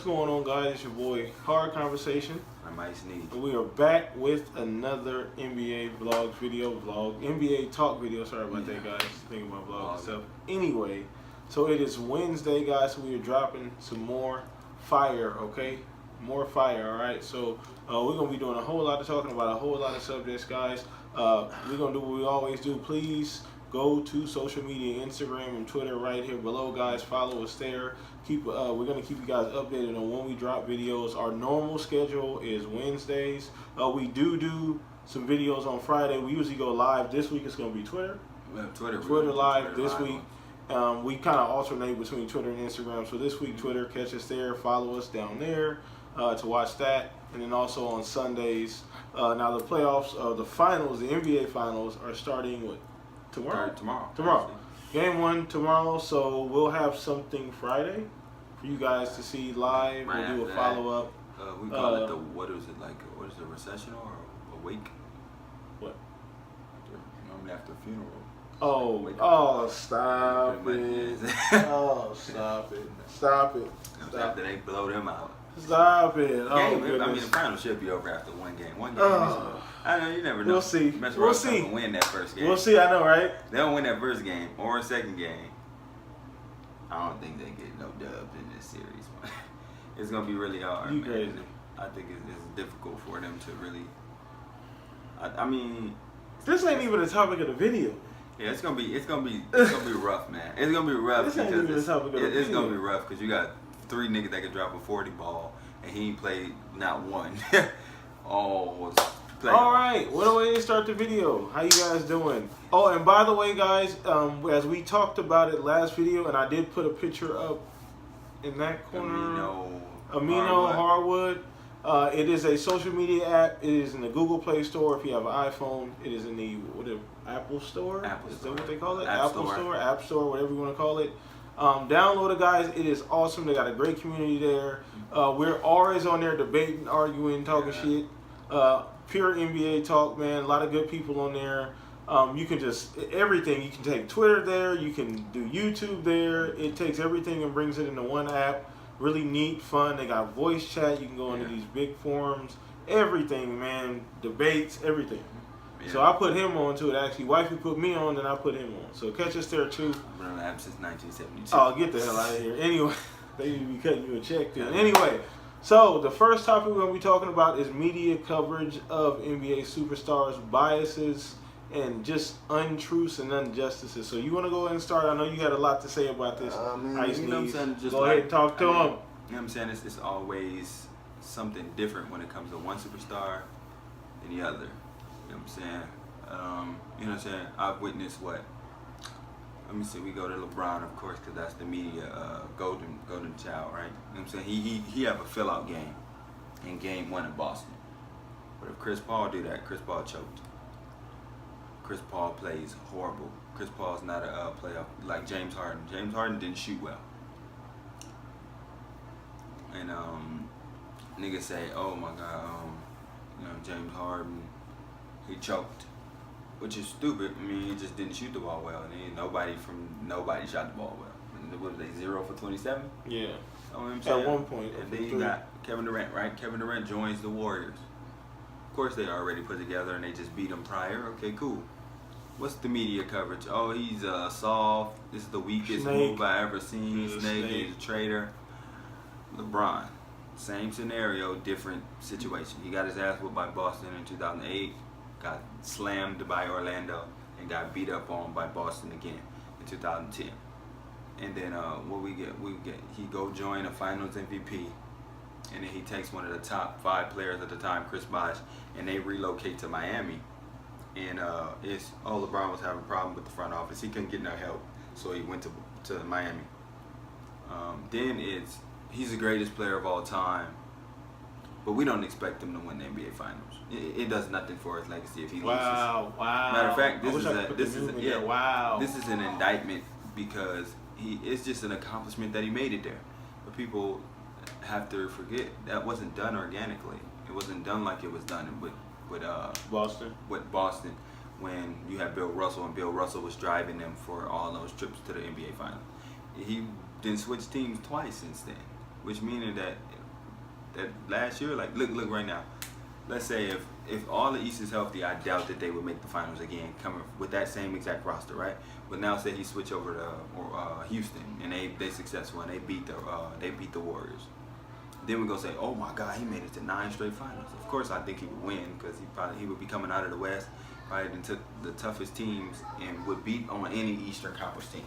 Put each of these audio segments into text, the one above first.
going on, guys? It's your boy, Hard Conversation. I'm I.K.H.C. And we are back with another NBA NBA talk video. Sorry about that, guys. Thinking about vlog and stuff. Anyway, so it is Wednesday, guys. So we are dropping some more fire, okay? More fire, all right? So we're going to be doing a whole lot of talking about a whole lot of subjects, guys. We're going to do what we always do. Please go to social media, Instagram and Twitter right here below, guys. Follow us there. We're gonna keep you guys updated on when we drop videos. Our normal schedule is Wednesdays. We do some videos on Friday. We usually go live. This week it's gonna be Twitter. Twitter live this week. We kind of alternate between Twitter and Instagram. So this week Twitter, catch us there. Follow us down there to watch that. And then also on Sundays. Now the playoffs, the finals, the NBA finals are starting with tomorrow. Game 1 tomorrow, so we'll have something Friday for you guys to see live. Right, we'll do a follow-up. We call it what is it, recessional or a wake? What? Normally after a funeral. Stop it. Stop it. After they blow them out. Stop it. I mean, the final should be over after one game. I know, you never know. We'll see. We'll see. Win that first game. We'll see, I know, right? They don't win that first game or a second game. I don't think they get no dubs in this series. It's going to be really hard, You man. crazy. I think it's difficult for them to really... I mean... This ain't even the topic of the video. Yeah, it's gonna be rough, man. It's gonna be rough this ain't even the topic of the video. It's gonna be rough because you got 3 niggas that can drop a 40 ball and he ain't played not one. All right, what a way to start the video. How you guys doing? Oh, and by the way, guys, as we talked about it last video, and I did put a picture up in that corner. Amino Harwood. It is a social media app. It is in the Google Play Store. If you have an iPhone, it is in the Apple Store. Is that what they call it? Apple Store, App Store, whatever you want to call it. Download it, guys. It is awesome. They got a great community there. We're always on there debating, arguing, talking shit. Pure NBA talk, man. A lot of good people on there. You can just everything. You can take Twitter there. You can do YouTube there. It takes everything and brings it into one app. Really neat, fun. They got voice chat. You can go into these big forums. Everything, man. Debates, everything. Yeah. So I put him on to it. Actually, wifey put me on, then I put him on. So catch us there too. I've been on the app since 1972. Oh, get the hell out of here. Anyway, they need to be cutting you a check then. Anyway, so the first topic we're going to be talking about is media coverage of NBA superstars, biases, and just untruths and injustices. So you want to go ahead and start? I know you had a lot to say about this. You know what I'm saying? Just go ahead and talk to him. You know what I'm saying? It's always something different when it comes to one superstar than the other. You know what I'm saying? You know what I'm saying? I've witnessed what? Let me see. We go to Lebron, of course, because that's the media golden child, right? You know what I'm saying? He have a fill-out game in Game 1 in Boston. But if Chris Paul do that, Chris Paul choked. Chris Paul plays horrible. Chris Paul's not a playoff like James Harden. James Harden didn't shoot well. And niggas say, oh my God, you know, James Harden, he choked, which is stupid. I mean, he just didn't shoot the ball well, and nobody shot the ball well. And what was they, 0 for 27? Yeah. You know what I'm saying? At one point. And then you got Kevin Durant, right? Kevin Durant joins the Warriors. Of course, they already put together and they just beat him prior. Okay, cool. What's the media coverage? Oh, he's soft. This is the weakest move I ever seen. Snake. He's a traitor. LeBron, same scenario, different situation. He got his ass whooped by Boston in 2008. Got slammed by Orlando and got beat up on by Boston again in 2010. And then what we get? He go join a Finals MVP, and then he takes one of the top 5 players at the time, Chris Bosh, and they relocate to Miami. And LeBron was having a problem with the front office. He couldn't get no help, so he went to Miami. Then he's the greatest player of all time, but we don't expect him to win the NBA Finals. It does nothing for his legacy if he loses. Wow. Matter of fact, this is an indictment because it's just an accomplishment that he made it there. But people have to forget that wasn't done organically. It wasn't done like it was done with Boston when you had Bill Russell, and Bill Russell was driving them for all those trips to the NBA Finals. He didn't switch teams twice since then. which meaning that last year, like look right now. Let's say if all the East is healthy, I doubt that they would make the finals again, coming with that same exact roster, right? But now say he switch over to Houston and they successful and they beat the Warriors. Then we go say, oh my God, he made it to 9 straight finals. Of course, I think he would win because he would be coming out of the West, probably then took the toughest teams and would beat on any Eastern Conference team.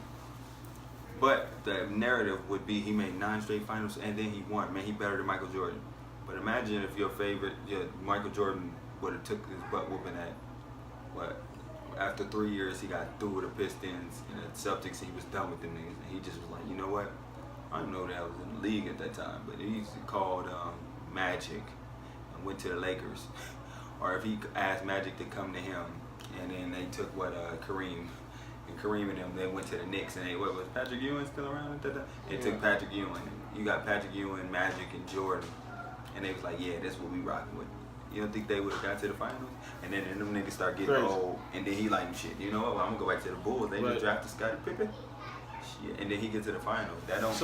But the narrative would be he made 9 straight finals and then he won. Man, he better than Michael Jordan. But imagine if your favorite, Michael Jordan, would have took his butt whooping at after 3 years he got through with the Pistons and the Celtics. He was done with them niggas, and he just was like, you know what? I don't know that I was in the league at that time, but he called Magic and went to the Lakers, or if he asked Magic to come to him, and then they took Kareem. And Kareem and them, they went to the Knicks, and what was Patrick Ewing still around at that time? They took Patrick Ewing. You got Patrick Ewing, Magic, and Jordan, and they was like, yeah, that's what we rocking with. You don't think they would have got to the finals? And then them niggas start getting old, and then he like, shit, you know what? Well, I'm gonna go back to the Bulls. They just drafted Scottie Pippen. Shit, and then he gets to the finals. That don't.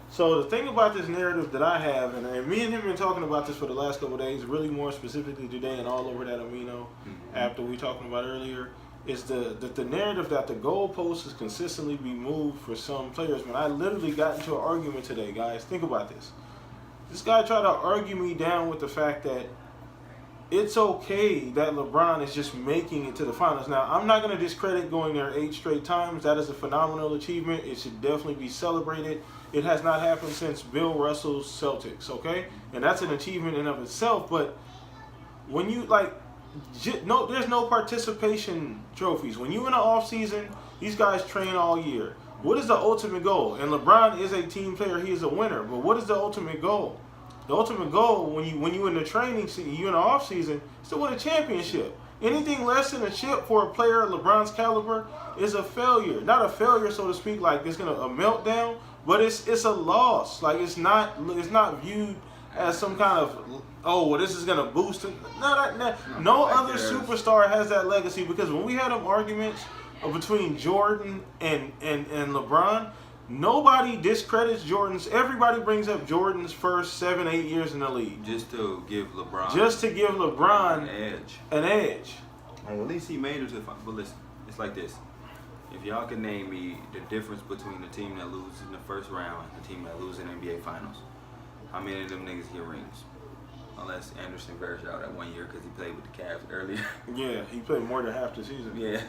So the thing about this narrative that I have, and me and him been talking about this for the last couple of days, really more specifically today and all over that amino after we talking about earlier, is the narrative that the goalpost is consistently be moved for some players. Man, I literally got into an argument today, guys. Think about this. This guy tried to argue me down with the fact that it's okay that LeBron is just making it to the finals. Now, I'm not going to discredit going there 8 straight times. That is a phenomenal achievement. It should definitely be celebrated. It has not happened since Bill Russell's Celtics, okay? And that's an achievement in of itself. But when you, there's no participation trophies. When you in the offseason, these guys train all year. What is the ultimate goal? And LeBron is a team player. He is a winner. But what is the ultimate goal? The ultimate goal when you in the training season, you in the off season, is to win a championship. Anything less than a chip for a player of LeBron's caliber is a failure. Not a failure, so to speak, like it's a meltdown, but it's a loss. Like it's not viewed as some kind of this is gonna boost it. No other superstar has that legacy, because when we had them arguments between Jordan and LeBron, nobody discredits Jordan's. Everybody brings up Jordan's first 7-8 years in the league. Just to give LeBron an edge. Well, at least he made it to the final. But listen, it's like this. If y'all can name me the difference between the team that loses in the first round and the team that loses in the NBA Finals, how many of them niggas get rings? Unless Anderson Varejao that 1 year because he played with the Cavs earlier. Yeah, he played more than half the season. Yeah.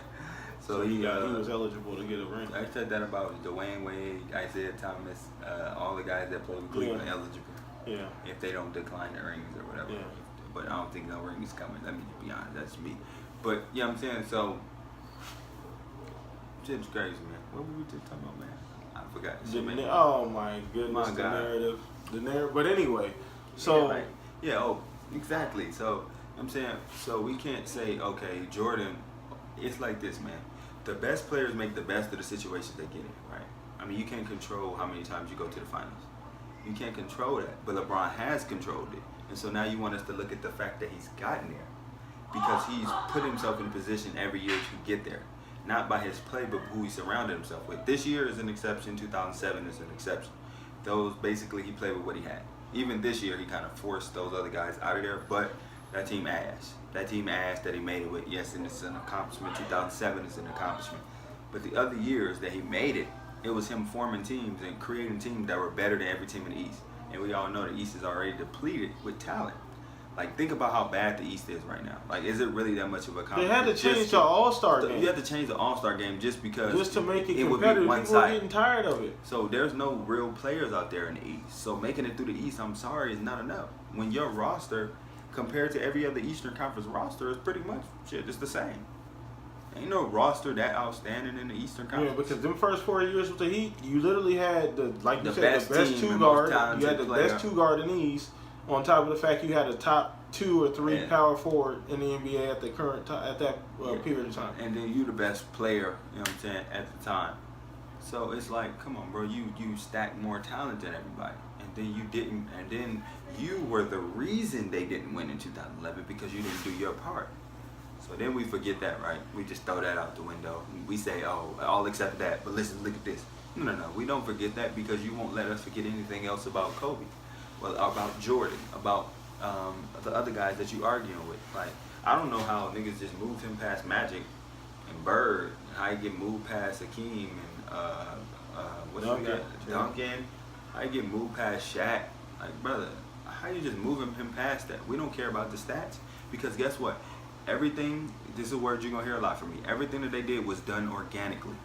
So he was eligible to get a ring. I said that about Dwayne Wade, Isaiah Thomas, all the guys that play with Cleveland eligible. Yeah. If they don't decline the rings or whatever. Yeah. But I don't think no ring is coming. Let me be honest. That's me. But yeah, I'm saying so. Shit's crazy, man. What were we just talking about, man? I forgot. Oh my goodness, my God. The narrative. But anyway, so exactly. So I'm saying, so we can't say, okay, Jordan. It's like this, man. The best players make the best of the situations they get in, right? I mean, you can't control how many times you go to the finals. You can't control that, but LeBron has controlled it. And so now you want us to look at the fact that he's gotten there because he's put himself in a position every year to get there. Not by his play, but who he surrounded himself with. This year is an exception. 2007 is an exception. Those, basically, he played with what he had. Even this year, he kind of forced those other guys out of there, but that team ass. That team ass that he made it with, yes, and it's an accomplishment. 2007 is an accomplishment. But the other years that he made it, it was him forming teams and creating teams that were better than every team in the East. And we all know the East is already depleted with talent. Like, think about how bad the East is right now. Like, is it really that much of a accomplishment? They had to change the All-Star game. You had to change the All-Star game just because. Just to make it competitive. Would be one People are side. getting tired of it. So there's no real players out there in the East. So making it through the East, I'm sorry, is not enough. When your roster, compared to every other Eastern Conference roster, is pretty much it's the same. Ain't no roster that outstanding in the Eastern Conference. Yeah, because them first 4 years with the Heat, you literally had the best team two guard. You had the player. best two guard in the East. On top of the fact you had a top 2 or 3 power forward in the NBA at the current time, at that period of time. And then you the best player, you know what I'm saying, at the time. So it's like, come on, bro, you stacked more talent than everybody. And then you didn't, and then you were the reason they didn't win in 2011 because you didn't do your part. So then we forget that, right? We just throw that out the window. We say, oh, I'll accept that, but listen, look at this. No. We don't forget that because you won't let us forget anything else about Kobe. Well, about Jordan, about the other guys that you arguing with. Like, I don't know how niggas just moved him past Magic and Bird, and how you get moved past Hakeem and Duncan. How you get moved past Shaq. Like, brother, how you just moving him past that? We don't care about the stats because guess what? Everything, this is a word you're going to hear a lot from me. Everything that they did was done organically.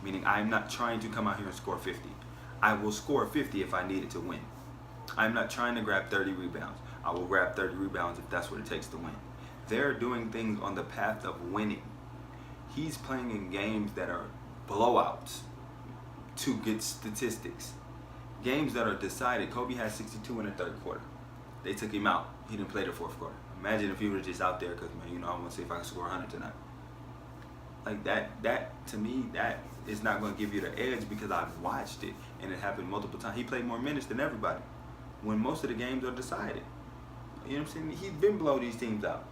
Meaning I'm not trying to come out here and score 50. I will score 50 if I needed to win. I'm not trying to grab 30 rebounds. I will grab 30 rebounds if that's what it takes to win. They're doing things on the path of winning. He's playing in games that are blowouts to get statistics. Games that are decided. Kobe had 62 in the third quarter. They took him out. He didn't play the fourth quarter. Imagine if he was just out there because, man, I want to see if I can score 100 tonight. Like that to me, that is not going to give you the edge because I've watched it and it happened multiple times. He played more minutes than everybody when most of the games are decided. You know what I'm saying? He's been blow these teams out,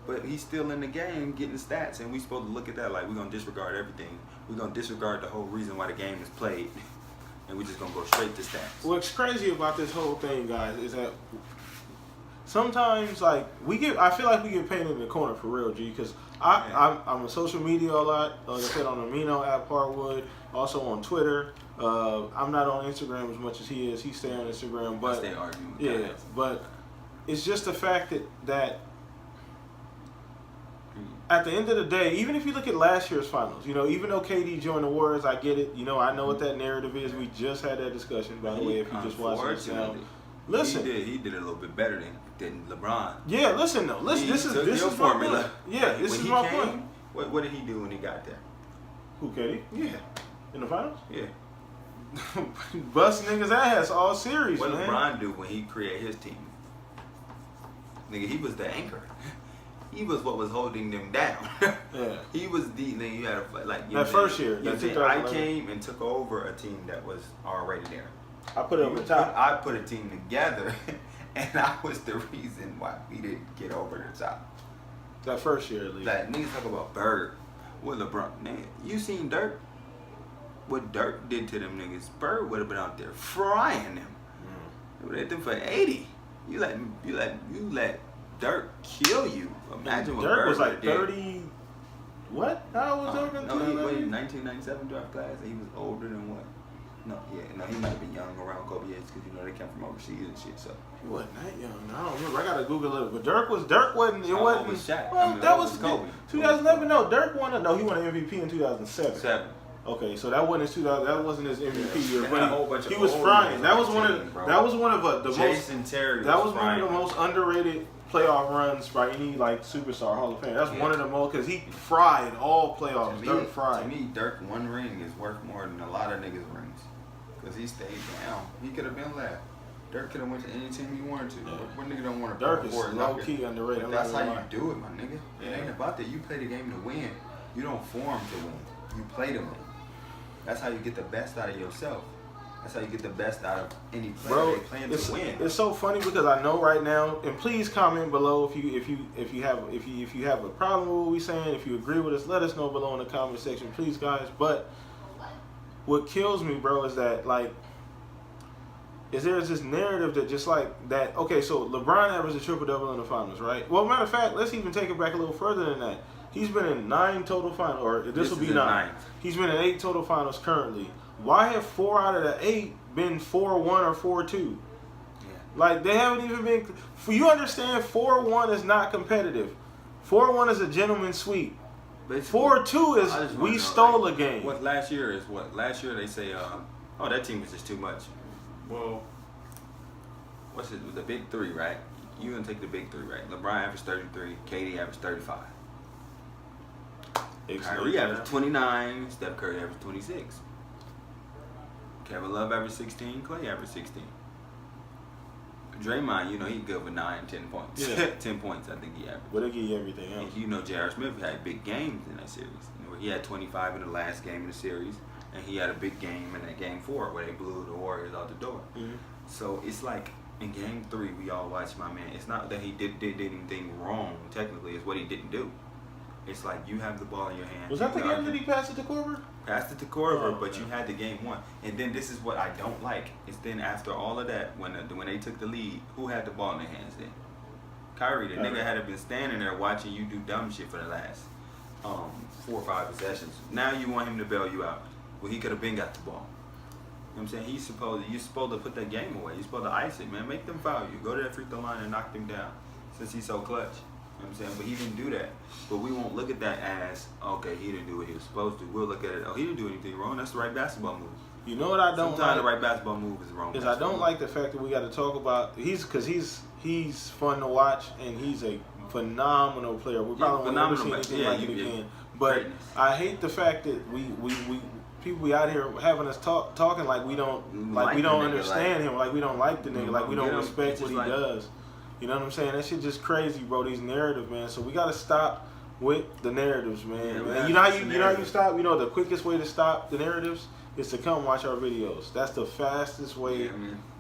but he's still in the game getting stats, and we supposed to look at that like we're going to disregard everything. We're going to disregard the whole reason why the game is played, and we're just going to go straight to stats. What's crazy about this whole thing, guys, is that sometimes, like, I feel like we get painted in the corner for real, G, because I'm on social media a lot. Like I said, on the Amino app, Harwood, also on Twitter. I'm not on Instagram as much as he is. He stay on Instagram, but I stay arguing with yeah, guys. but it's just the fact that at the end of the day, even if you look at last year's finals, even though KD joined the Warriors, I get it. I know what that narrative is. We just had that discussion, by the way, if you just watched it now. Listen, he did a little bit better than LeBron. Yeah, listen though. Listen, this is formula. My point. Yeah, this is my point. What did he do when he got there? Who, KD? Yeah. In the finals? Yeah. Bust niggas ass all series, what man. What LeBron do when he create his team? Nigga, he was the anchor. He was what was holding them down. Yeah. He was the nigga. You had to like that first year. I came and took over a team that was already there. I put it on the top. I put a team together, and I was the reason why we didn't get over the top. That first year, at least. Like, niggas talk about Bird. What LeBron? Man, you seen Dirk? What Dirk did to them niggas? Bird would have been out there frying them. They would have hit them for 80. You let Dirk kill you. Imagine what Dirk was Bird like 30. What? How was Dirk in 1997 draft class. He was older than what? No, he might have been young around Kobe age because they came from overseas and shit. So he wasn't that young. I don't remember. I gotta Google it. But Dirk wasn't. It was Shaq. Well, that was Kobe. 2011. No, Dirk won. He won an MVP in 2007. 7. Okay, so that wasn't his 2000. That wasn't his MVP year. But he of was frying. That was one of. That was one of the Jason most. Terry. That was one of the most underrated playoff runs by any superstar Hall of Fame. That's one of the most because he fried all playoffs. Dirk fried. To me, Dirk one ring is worth more than a lot of niggas rings because he stayed down. He could have been last. Dirk could have went to any team he wanted to. Yeah. What nigga don't want to? Dirk is low key underrated. But that's how you do it, my nigga. Yeah. It ain't about that. You play the game to win. You don't form to win. You play to win. That's how you get the best out of yourself. That's how you get the best out of any player. Bro, they playing to win. It's so funny because I know right now, and please comment below if you have a problem with what we saying. If you agree with us, let us know below in the comment section, please, guys. But what kills me, bro, is that there's this narrative that just like that. Okay, so LeBron averaged a triple-double in the finals, right? Well, matter of fact, let's even take it back a little further than that. He's been in 9 total finals, or this will be 9. He's been in 8 total finals currently. Why have 4 out of the 8 been 4-1 or 4-2? Yeah. Like, they haven't even been. You understand, 4-1 is not competitive. 4-1 is a gentleman's sweep. 4-2 is we stole a game. What last year is what? Last year they say, oh, that team was just too much. Well, what's it? The big 3, right? You gonna take the big 3, right? LeBron averaged 33, KD averaged 35. Kyrie averaged 29, Steph Curry averaged 26. Kevin Love averaged 16, Clay averaged 16. Draymond, he good for 9, 10 points. Yeah. 10 points, I think he averaged. But they give you everything else. And J.R. Smith had big games in that series. He had 25 in the last game of the series, and he had a big game in that game 4 where they blew the Warriors out the door. Mm-hmm. So it's like in game 3, we all watched my man. It's not that he did anything wrong, technically, it's what he didn't do. It's like you have the ball in your hand. Was that the game that he passed it to Korver? Passed it to Korver, Oh, but okay. you had the game won. And then this is what I don't like. Is then after all of that, when they took the lead, who had the ball in their hands then? Kyrie. The nigga had been standing there watching you do dumb shit for the last 4 or 5 possessions. Now you want him to bail you out. Well, he could have been got the ball. You know what I'm saying? You're supposed to put that game away. You're supposed to ice it, man. Make them foul you. Go to that free throw line and knock them down. Since he's so clutch. You know what I'm saying? But he didn't do that. But we won't look at that as, okay, he didn't do what he was supposed to. We'll look at it, oh, he didn't do anything wrong. That's the right basketball move. You know what I don't Sometimes like? the right basketball move is wrong. Is I don't like the fact that we got to talk about he's fun to watch and he's a phenomenal player. We probably won't never see anything like it again. But greatness. I hate the fact that we people be out here having us talking like we don't understand him, like we don't like the nigga, like we don't respect what he does. You know what I'm saying? That shit just crazy, bro. These narratives, man. So we gotta stop with the narratives, man. Yeah, You know how you stop? You know the quickest way to stop the narratives is to come watch our videos. That's the fastest way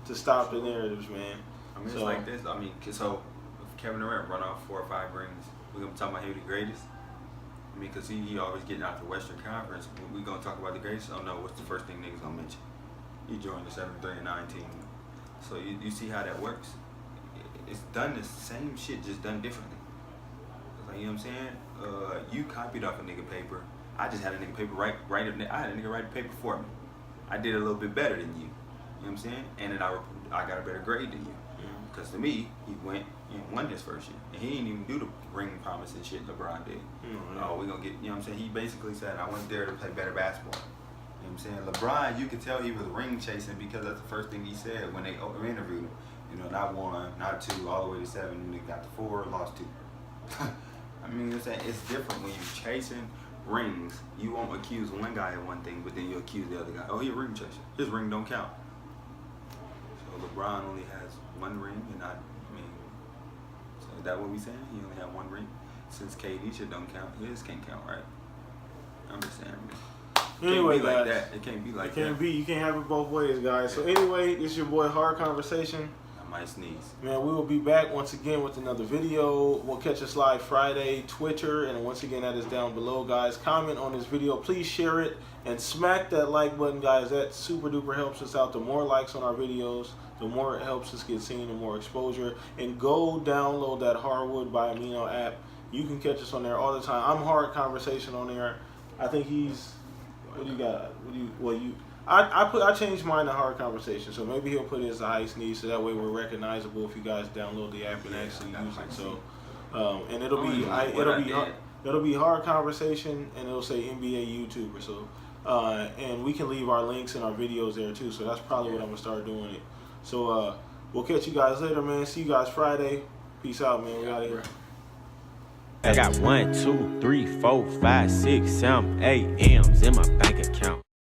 to stop the narratives, man. I mean, it's like this. I mean, so if Kevin Durant run off 4 or 5 rings, we're gonna talk about him the greatest. I mean, cause he always getting out the Western Conference. We gonna talk about the greatest. Oh no, what's the first thing niggas gonna mention? He joined the 7-3 and 19. So you see how that works. It's done the same shit, just done differently. Like, you know what I'm saying? You copied off a nigga paper. I just had a nigga paper I had a nigga write the paper for me. I did a little bit better than you. You know what I'm saying? And then I got a better grade than you. Because to me, he went and won this first year. And he didn't even do the ring promise and shit LeBron did. Oh, we gonna get, you know what I'm saying? He basically said, I went there to play better basketball. You know what I'm saying? LeBron, you could tell he was ring chasing because that's the first thing he said when they interviewed him. You know, not 1, not 2, all the way to 7, and they got to 4, lost 2. I mean, you know what I'm saying? It's different when you're chasing rings. You won't accuse one guy of one thing, but then you accuse the other guy. Oh, he a ring chaser. His ring don't count. So LeBron only has 1 ring, and so is that what we saying? He only had 1 ring? Since KD shit don't count, his can't count, right? I'm just saying, man. Anyway, like guys, that. It can't be like that. It can't be. You can't have it both ways, guys. So anyway, this is your boy Hard Conversation. I might sneeze. Man, we will be back once again with another video. We'll catch us live Friday, Twitter, and once again, that is down below, guys. Comment on this video. Please share it and smack that like button, guys. That super duper helps us out. The more likes on our videos, the more it helps us get seen, the more exposure. And go download that Hardwood by Amino app. You can catch us on there all the time. I'm Hard Conversation on there. I think he's... What do you got? I changed mine to Hard Conversation, so maybe he'll put his I.K.H.C so that way we're recognizable if you guys download the app and actually use it. So, and it'll be Hard Conversation, and it'll say NBA YouTuber. So, and we can leave our links in our videos there too. So that's probably what I'm gonna start doing it. So we'll catch you guys later, man. See you guys Friday. Peace out, man. We out of here. I got 1, 2, 3, 4, 5, 6, 7, 8 M's in my bank account.